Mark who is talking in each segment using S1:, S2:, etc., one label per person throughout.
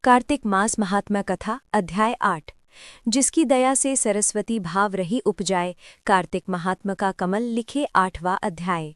S1: कार्तिक मास महात्मा कथा अध्याय 8। जिसकी दया से सरस्वती भाव रही उपजाए। कार्तिक महात्मा का कमल लिखे 8वां अध्याय।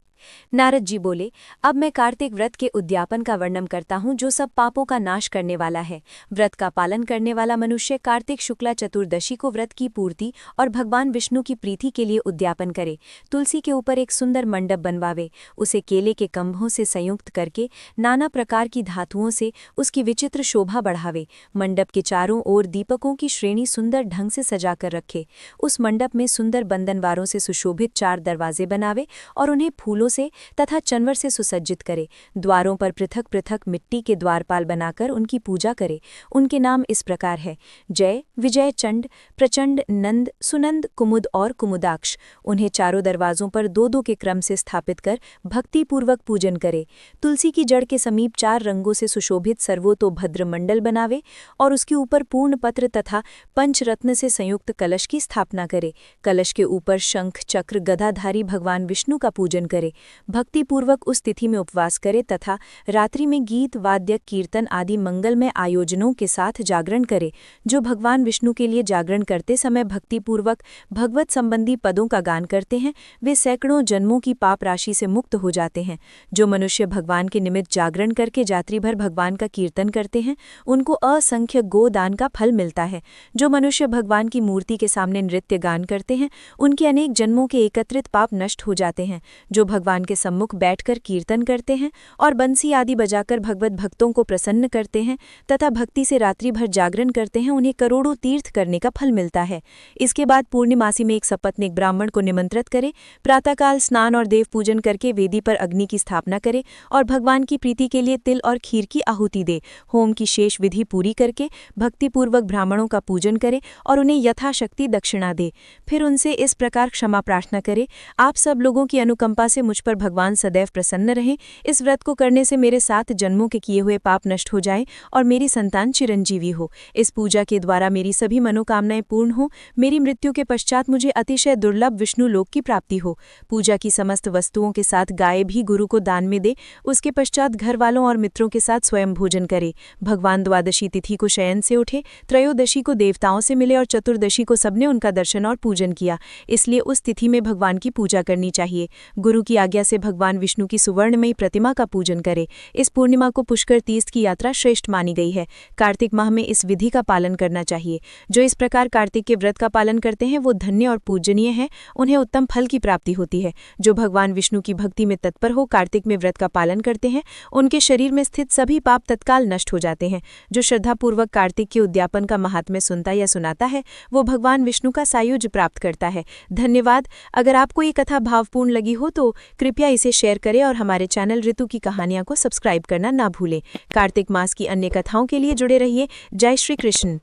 S1: नारद जी बोले, अब मैं कार्तिक व्रत के उद्यापन का वर्णन करता हूँ जो सब पापों का नाश करने वाला है। व्रत का पालन करने वाला मनुष्य कार्तिक शुक्ला चतुर्दशी को व्रत की पूर्ति और भगवान विष्णु की प्रीति के लिए उद्यापन करे। तुलसी के ऊपर एक सुंदर मंडप बनवावे, उसे केले के कंभों से संयुक्त करके नाना प्रकार की धातुओं से उसकी विचित्र शोभा बढ़ावे। मंडप के चारों ओर दीपकों की श्रेणी सुंदर ढंग से सजाकर रखे। उस मंडप में सुंदर बंधनवारों से सुशोभित 4 दरवाजे बनावे और उन्हें फूलों से तथा चंवर से सुसज्जित करे। द्वारों पर पृथक पृथक मिट्टी के द्वारपाल बनाकर उनकी पूजा करे। उनके नाम इस प्रकार है: जय, विजय, चंड, प्रचंड, नंद, सुनंद, कुमुद और कुमुदाक्ष। उन्हें चारों दरवाजों पर 2-2 के क्रम से स्थापित कर भक्तिपूर्वक पूजन करे। तुलसी की जड़ के समीप 4 रंगों से सुशोभित सर्वतोभद्र मंडल बनावे और उसके ऊपर पूर्ण पत्र तथा पंचरत्न से संयुक्त कलश की स्थापना करे। कलश के ऊपर शंख, चक्र, गदाधारी भगवान विष्णु का पूजन करे। भक्तिपूर्वक उस तिथि में उपवास करे तथा रात्रि में गीत, वाद्य, कीर्तन आदि मंगलमय आयोजनों के साथ जागरण करे। जो भगवान विष्णु के लिए जागरण करते समय भक्तिपूर्वक भगवत संबंधी पदों का गान करते हैं, वे सैकड़ों जन्मों की पाप राशि से मुक्त हो जाते हैं। जो मनुष्य भगवान के निमित्त जागरण करके रात्रि भर भगवान का कीर्तन करते हैं, उनको असंख्य गोदान का फल मिलता है। जो मनुष्य भगवान की मूर्ति के सामने नृत्य गान करते हैं, उनके अनेक जन्मों के एकत्रित पाप नष्ट हो जाते हैं। जो भगवान के सम्मुख बैठकर कीर्तन करते हैं और बंसी आदि बजाकर भगवत भक्तों को प्रसन्न करते हैं तथा भक्ति से रात्रि भर जागरण करते हैं, उन्हें करोड़ों तीर्थ करने का फल मिलता है। इसके बाद पूर्णिमासी में एक सपत्नीक ब्राह्मण को निमंत्रित करे, प्रातःकाल स्नान और देव पूजन करके वेदी पर अग्नि की स्थापना करे और भगवान की प्रीति के लिए तिल और खीर की आहुति दे। होम की शेष विधि पूरी करके भक्तिपूर्वक ब्राह्मणों का पूजन करे और उन्हें यथाशक्ति दक्षिणा दे। फिर उनसे इस प्रकार क्षमा प्रार्थना करे, आप सब लोगों की अनुकंपा से मुझ पर भगवान सदैव प्रसन्न रहें। इस व्रत को करने से मेरे 7 जन्मों के किए हुए पाप नष्ट हो जाएं और मेरी संतान चिरंजीवी हो। इस पूजा के द्वारा मेरी सभी मनोकामनाएं पूर्ण हो। मेरी मृत्यु के पश्चात मुझे अतिशय दुर्लभ विष्णु लोक की प्राप्ति हो। पूजा की समस्त वस्तुओं के साथ गाय भी गुरु को दान में दे। उसके पश्चात घर वालों और मित्रों के साथ स्वयं भोजन करे। भगवान द्वादशी तिथि को शयन से उठे, त्रयोदशी को देवताओं से मिले और चतुर्दशी को सबने उनका दर्शन और पूजन किया। इसलिए उस तिथि में भगवान की पूजा करनी चाहिए। गुरु की आज्ञा से भगवान विष्णु की सुवर्णमयी प्रतिमा का पूजन करे। इस पूर्णिमा को पुष्कर तीर्थ की यात्रा श्रेष्ठ मानी गई है। कार्तिक माह में इस विधि का पालन करना चाहिए। जो इस प्रकार कार्तिक के व्रत का पालन करते हैं वो धन्य और पूजनीय हैं, उन्हें उत्तम फल की प्राप्ति होती है। जो भगवान विष्णु की भक्ति में तत्पर हो कार्तिक में व्रत का पालन करते हैं, उनके शरीर में स्थित सभी पाप तत्काल नष्ट हो जाते हैं। जो श्रद्धापूर्वक कार्तिक के उद्यापन का महात्म्य सुनता या सुनाता है, वो भगवान विष्णु का सायुज्य प्राप्त करता है। धन्यवाद। अगर आपको ये कथा भावपूर्ण लगी हो तो कृपया इसे शेयर करें और हमारे चैनल ऋतु की कहानियां को सब्सक्राइब करना ना भूलें। कार्तिक मास की अन्य कथाओं के लिए जुड़े रहिए। जय श्री कृष्ण।